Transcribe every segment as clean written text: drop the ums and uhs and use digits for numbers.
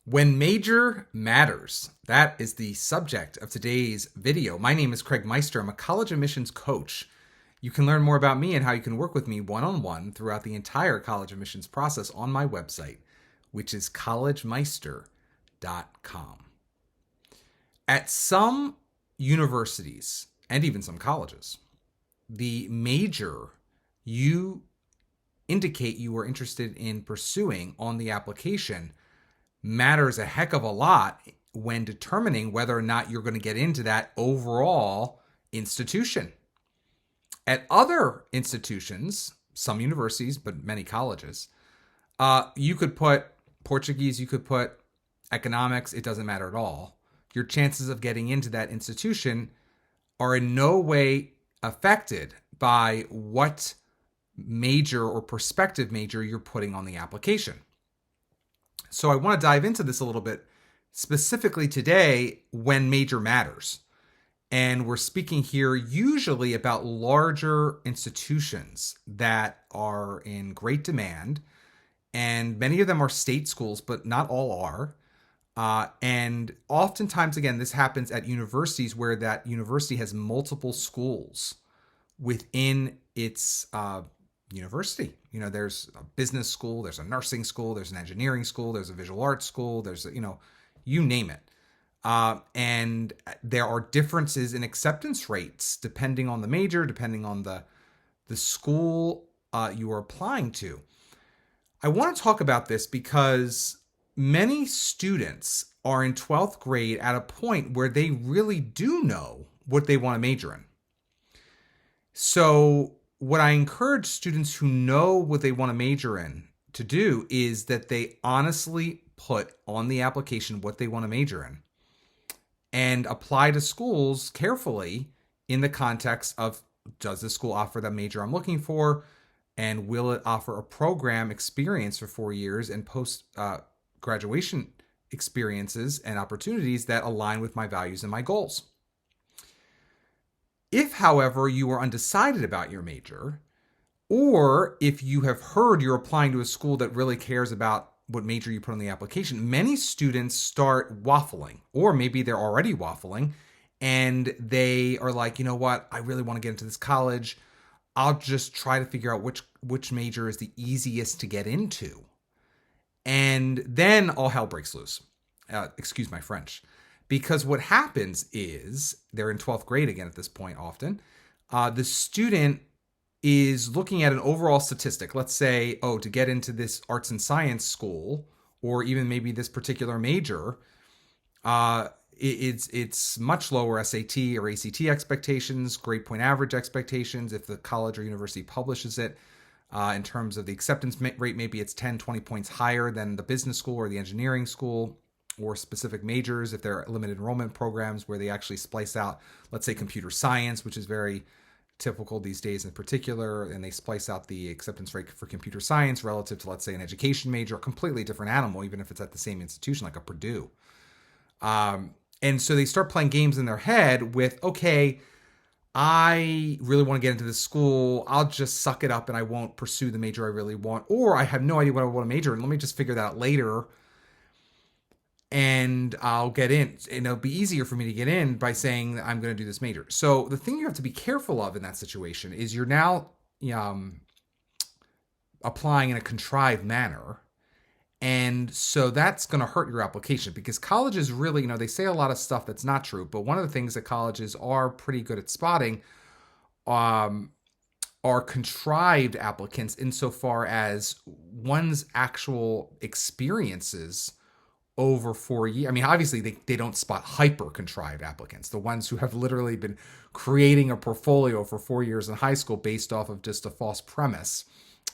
When major matters. That is the subject of today's video. My name is Craig Meister. I'm a college admissions coach. You can learn more about me and how you can work with me one-on-one throughout the entire college admissions process on my website, which is collegemeister.com. At some universities, and even some colleges, the major you indicate you are interested in pursuing on the application matters a heck of a lot when determining whether or not you're going to get into that overall institution. At other institutions, some universities, but many colleges, you could put Portuguese, you could put economics, it doesn't matter at all. Your chances of getting into that institution are in no way affected by what major or prospective major you're putting on the application. So I want to dive into this a little bit, specifically today when major matters. And we're speaking here usually about larger institutions that are in great demand. And many of them are state schools, but not all are. And oftentimes, again, this happens at universities where that university has multiple schools within its university. You know, there's a business school, there's a nursing school, there's an engineering school, there's a visual arts school, there's, you name it. And there are differences in acceptance rates depending on the major, depending on the school you are applying to. I want to talk about this because many students are in 12th grade at a point where they really do know what they want to major in. So what I encourage students who know what they want to major in to do is that they honestly put on the application what they want to major in and apply to schools carefully in the context of, does this school offer the major I'm looking for? And will it offer a program experience for 4 years and post graduation experiences and opportunities that align with my values and my goals? If, however, you are undecided about your major, or if you have heard you're applying to a school that really cares about what major you put on the application, many students start waffling, or maybe they're already waffling, and they are like, you know what, I really want to get into this college. I'll just try to figure out which major is the easiest to get into. And then all hell breaks loose. Excuse my French. Because what happens is, they're in 12th grade again at this point often, the student is looking at an overall statistic. Let's say, to get into this arts and science school, or even maybe this particular major, it's much lower SAT or ACT expectations, grade point average expectations, if the college or university publishes it. In terms of the acceptance rate, maybe it's 10, 20 points higher than the business school or the engineering school, or specific majors if they're limited enrollment programs where they actually splice out, let's say, computer science, which is very typical these days in particular, and they splice out the acceptance rate for computer science relative to, let's say, an education major, a completely different animal, even if it's at the same institution like a Purdue. And so they start playing games in their head with, okay, I really want to get into this school. I'll just suck it up and I won't pursue the major I really want. Or I have no idea what I want to major in. Let me just figure that out later and I'll get in. And it'll be easier for me to get in by saying that I'm going to do this major. So the thing you have to be careful of in that situation is you're now applying in a contrived manner. And so that's going to hurt your application, because colleges really, they say a lot of stuff that's not true. But one of the things that colleges are pretty good at spotting are contrived applicants insofar as one's actual experiences over 4 years. I mean, obviously they don't spot hyper contrived applicants, the ones who have literally been creating a portfolio for 4 years in high school based off of just a false premise.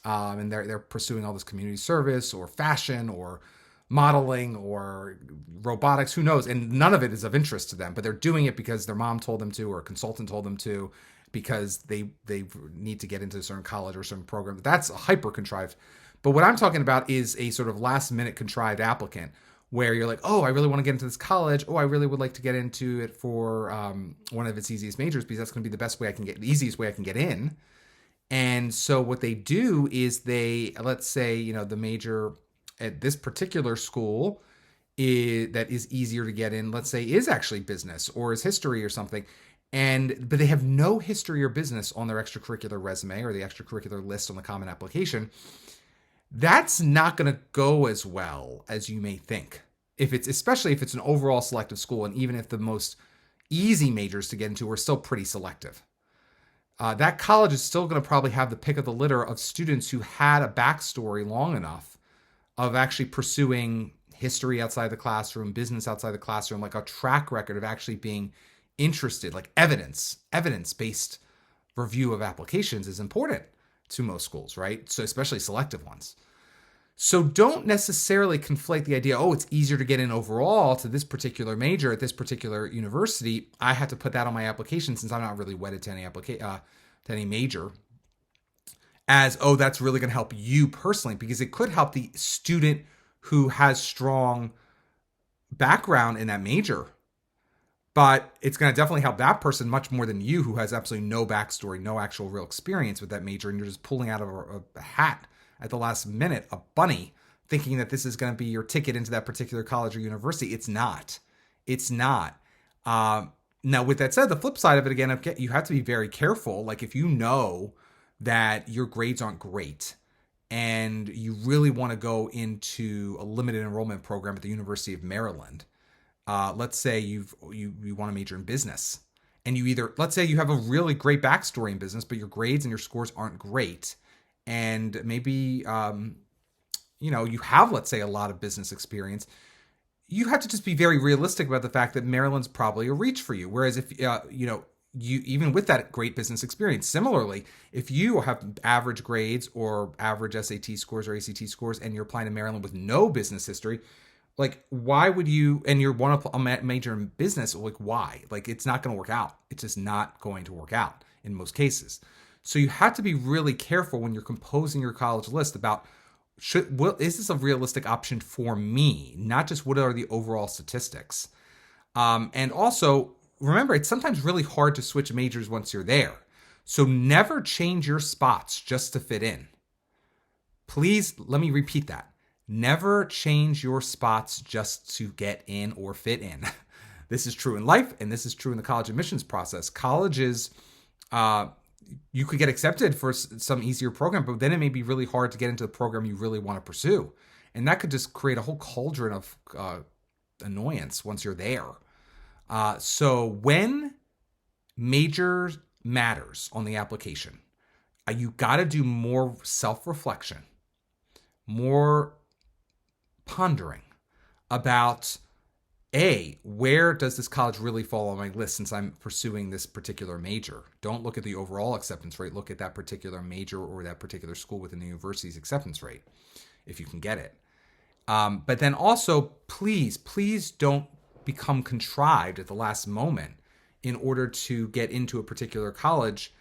And they're pursuing all this community service or fashion or modeling or robotics, who knows? And none of it is of interest to them, but they're doing it because their mom told them to, or a consultant told them to, because they need to get into a certain college or a certain program. That's a hyper contrived. But what I'm talking about is a sort of last minute contrived applicant, where you're like, oh, I really want to get into this college. Oh, I really would like to get into it for one of its easiest majors, because that's going to be the best way I can get, the easiest way I can get in. And so what they do is let's say, the major at this particular school that is easier to get in, let's say, is actually business or is history or something, but they have no history or business on their extracurricular resume or the extracurricular list on the common application, that's not going to go as well as you may think. Especially if it's an overall selective school, and even if the most easy majors to get into are still pretty selective. That college is still going to probably have the pick of the litter of students who had a backstory long enough of actually pursuing history outside the classroom, business outside the classroom, like a track record of actually being interested, like evidence-based review of applications is important to most schools, right? So especially selective ones. So don't necessarily conflate the idea, oh, it's easier to get in overall to this particular major at this particular university. I had to put that on my application since I'm not really wedded to any major, as, oh, that's really going to help you personally, because it could help the student who has strong background in that major. But it's going to definitely help that person much more than you, who has absolutely no backstory, no actual real experience with that major, and you're just pulling out of a hat at the last minute, a bunny, thinking that this is going to be your ticket into that particular college or university. It's not. It's not. Now, with that said, the flip side of it, again, you have to be very careful. Like, if you know that your grades aren't great and you really want to go into a limited enrollment program at the University of Maryland, let's say you want to major in business, and let's say you have a really great backstory in business, but your grades and your scores aren't great. And maybe, you have, let's say, a lot of business experience. You have to just be very realistic about the fact that Maryland's probably a reach for you. Whereas if, you, even with that great business experience, similarly, if you have average grades or average SAT scores or ACT scores, and you're applying to Maryland with no business history, like, why would you, and you're one of a major in business, like, why? Like, it's not going to work out. It's just not going to work out in most cases. So you have to be really careful when you're composing your college list about, is this a realistic option for me? Not just what are the overall statistics. And also, remember, it's sometimes really hard to switch majors once you're there. So never change your spots just to fit in. Please, let me repeat that. Never change your spots just to get in or fit in. This is true in life, and this is true in the college admissions process. Colleges, you could get accepted for some easier program, but then it may be really hard to get into the program you really want to pursue. And that could just create a whole cauldron of annoyance once you're there. So when major matters on the application, you got to do more self-reflection, more pondering about, where does this college really fall on my list since I'm pursuing this particular major? Don't look at the overall acceptance rate. Look at that particular major or that particular school within the university's acceptance rate, if you can get it. But then also, please don't become contrived at the last moment in order to get into a particular college.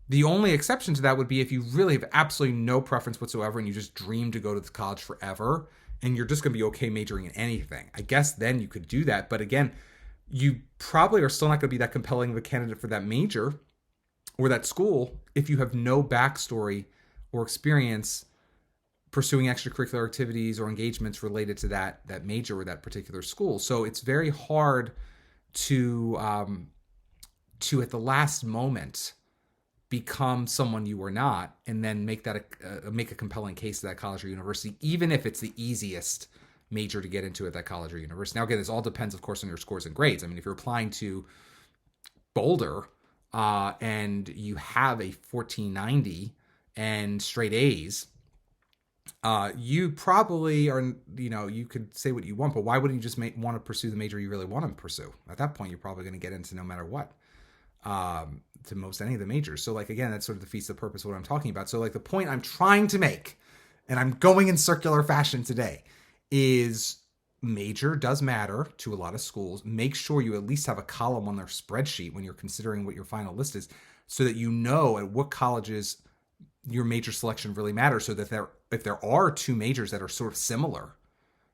The only exception to that would be if you really have absolutely no preference whatsoever and you just dream to go to the college forever, and you're just going to be okay majoring in anything. I guess then you could do that. But again, you probably are still not going to be that compelling of a candidate for that major or that school if you have no backstory or experience pursuing extracurricular activities or engagements related to that major or that particular school. So it's very hard to at the last moment become someone you are not, and then make a compelling case to that college or university, even if it's the easiest major to get into at that college or university. Now, again, this all depends, of course, on your scores and grades. I mean, if you're applying to Boulder and you have a 1490 and straight A's, you probably are, you could say what you want, but why wouldn't you just want to pursue the major you really want to pursue? At that point, you're probably going to get into no matter what. To most any of the majors. So, like, again, that sort of defeats the purpose of what I'm talking about. So, like, the point I'm trying to make, and I'm going in circular fashion today, is major does matter to a lot of schools. Make sure you at least have a column on their spreadsheet when you're considering what your final list is, so that you know at what colleges your major selection really matters, so that if there are two majors that are sort of similar,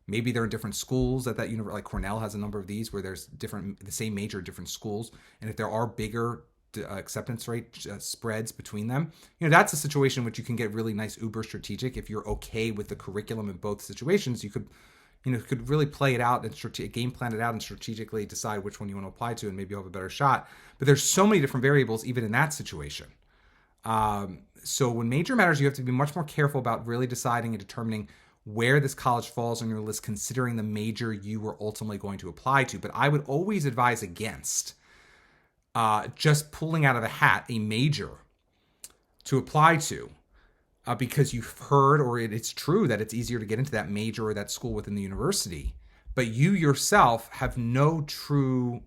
maybe they're in different schools at that university. Like Cornell has a number of these where there's the same major at different schools. And if there are bigger acceptance rate spreads between them, that's a situation in which you can get really nice uber strategic. If you're okay with the curriculum in both situations, you could, could really play it out and game plan it out and strategically decide which one you want to apply to, and maybe you'll have a better shot. But there's so many different variables even in that situation. So when major matters, you have to be much more careful about really deciding and determining where this college falls on your list, considering the major you were ultimately going to apply to. But I would always advise against just pulling out of the hat a major to apply to, because you've heard, or it's true that it's easier to get into that major or that school within the university, but you yourself have no true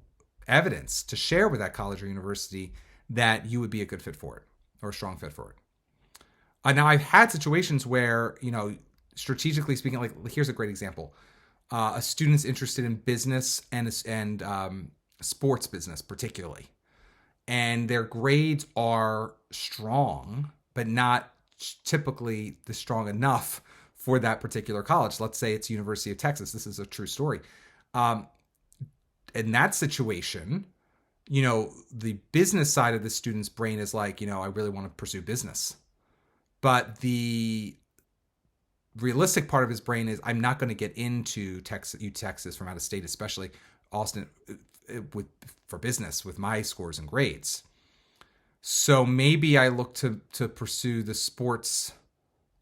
evidence to share with that college or university that you would be a good fit for it or a strong fit for it. Now, I've had situations where, strategically speaking, like here's a great example. A student's interested in business and sports business particularly, and their grades are strong, but not typically the strong enough for that particular college. Let's say it's University of Texas. This is a true story. In that situation, the business side of the student's brain is like, I really want to pursue business. But the realistic part of his brain is, I'm not going to get into Texas from out of state, especially Austin, for business with my scores and grades. So maybe I look to pursue the sports,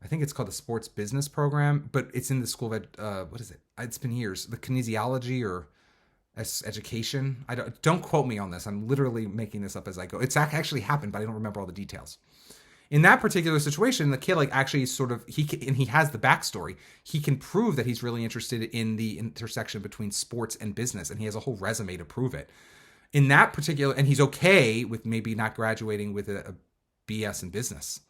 I think it's called the sports business program, but it's in the school of, what is it? It's been years. The kinesiology or education. Don't quote me on this. I'm literally making this up as I go. It's actually happened, but I don't remember all the details. In that particular situation, the kid actually he has the backstory. He can prove that he's really interested in the intersection between sports and business, and he has a whole resume to prove it. In that particular, and he's okay with maybe not graduating with a BS in business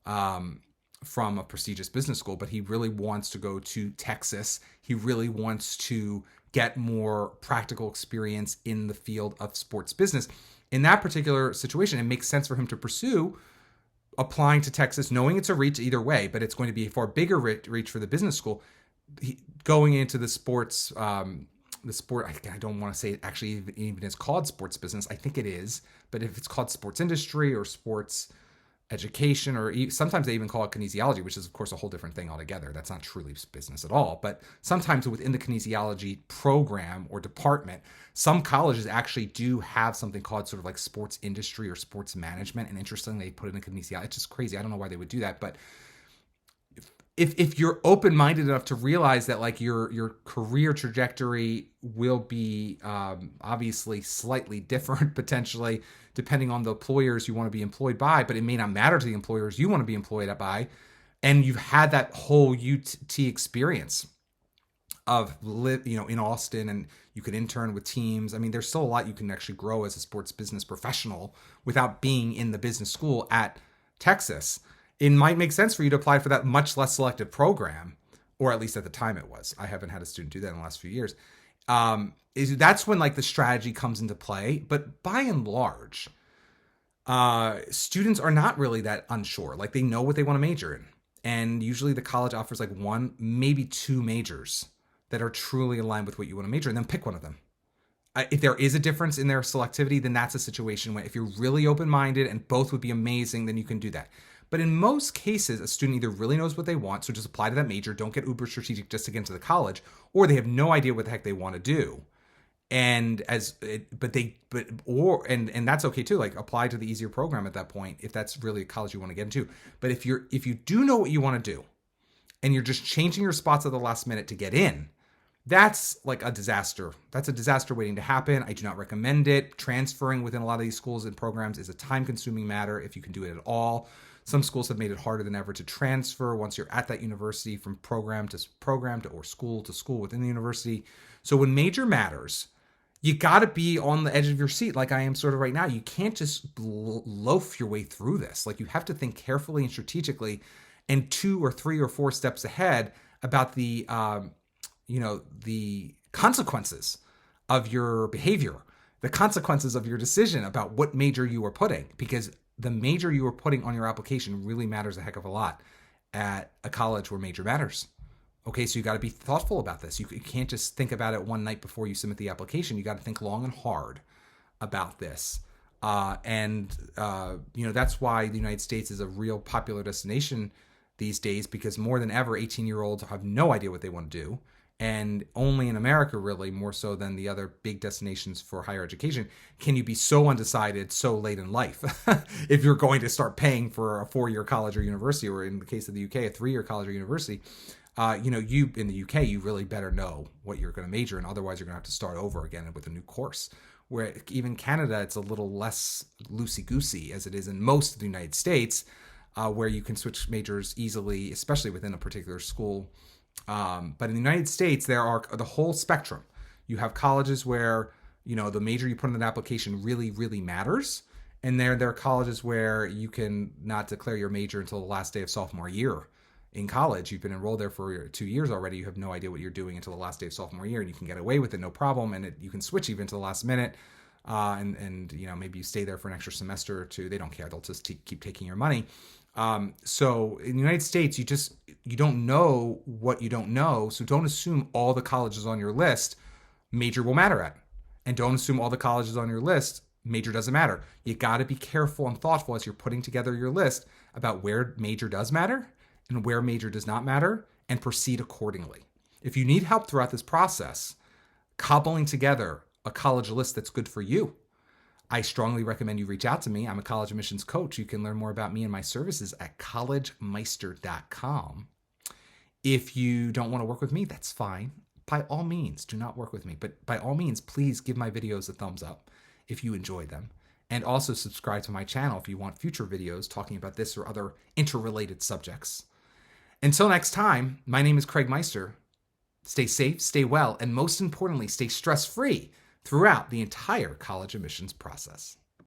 from a prestigious business school, but he really wants to go to Texas. He really wants to get more practical experience in the field of sports business. In that particular situation, it makes sense for him to pursue applying to Texas, knowing it's a reach either way, but it's going to be a far bigger reach for the business school. Going into the sports, I don't want to say it actually even is called sports business. I think it is, but if it's called sports industry or sports education, or sometimes they even call it kinesiology, which is of course a whole different thing altogether. That's not truly business at all. But sometimes within the kinesiology program or department, some colleges actually do have something called sort of like sports industry or sports management. And interestingly, they put it in kinesiology. It's just crazy. I don't know why they would do that. But if you're open-minded enough to realize that like your career trajectory will be obviously slightly different potentially depending on the employers you want to be employed by, but it may not matter to the employers you want to be employed by, and you've had that whole UT experience of in Austin, and you could intern with teams. I mean, there's still a lot you can actually grow as a sports business professional without being in the business school at Texas. It might make sense for you to apply for that much less selective program, or at least at the time it was. I haven't had a student do that in the last few years. That's when like the strategy comes into play. But by and large, students are not really that unsure. Like they know what they want to major in. And usually the college offers like one, maybe two majors that are truly aligned with what you want to major in, then pick one of them. If there is a difference in their selectivity, then that's a situation where if you're really open-minded and both would be amazing, then you can do that. But in most cases, a student either really knows what they want, so just apply to that major, don't get uber strategic just to get into the college, or they have no idea what the heck they want to do. And that's okay too. Like apply to the easier program at that point if that's really a college you want to get into. But if you do know what you want to do, and you're just changing your spots at the last minute to get in, that's like a disaster. That's a disaster waiting to happen. I do not recommend it. Transferring within a lot of these schools and programs is a time-consuming matter if you can do it at all. Some schools have made it harder than ever to transfer once you're at that university from program to or school to school within the university. So when major matters, you got to be on the edge of your seat like I am sort of right now. You can't just loaf your way through this. Like you have to think carefully and strategically and 2 or 3 or 4 steps ahead about the consequences of your behavior, the consequences of your decision about what major you are putting, because the major you are putting on your application really matters a heck of a lot at a college where major matters. Okay, so you got to be thoughtful about this. You can't just think about it one night before you submit the application. You got to think long and hard about this. That's why the United States is a real popular destination these days, because more than ever, 18-year-olds have no idea what they want to do. And only in America, really, more so than the other big destinations for higher education, can you be so undecided so late in life. If you're going to start paying for a 4-year college or university, or in the case of the UK, a 3-year college or university, you in the UK, you really better know what you're going to major in. Otherwise, you're going to have to start over again with a new course. Where even Canada, it's a little less loosey-goosey as it is in most of the United States, where you can switch majors easily, especially within a particular school. But in the United States, there are the whole spectrum. You have colleges where, the major you put in an application really, really matters. And there are colleges where you can not declare your major until the last day of sophomore year in college. You've been enrolled there for 2 years already. You have no idea what you're doing until the last day of sophomore year, and you can get away with it, no problem. And you can switch even to the last minute. And maybe you stay there for an extra semester or two. They don't care. They'll just keep taking your money. So in the United States, you don't know what you don't know. So don't assume all the colleges on your list major will matter at. And don't assume all the colleges on your list major doesn't matter. You got to be careful and thoughtful as you're putting together your list about where major does matter and where major does not matter, and proceed accordingly. If you need help throughout this process, cobbling together a college list that's good for you, I strongly recommend you reach out to me. I'm a college admissions coach. You can learn more about me and my services at collegemeister.com. If you don't want to work with me, that's fine. By all means, do not work with me. But by all means, please give my videos a thumbs up if you enjoy them. And also subscribe to my channel if you want future videos talking about this or other interrelated subjects. Until next time, my name is Craig Meister. Stay safe, stay well, and most importantly, stay stress-free throughout the entire college admissions process.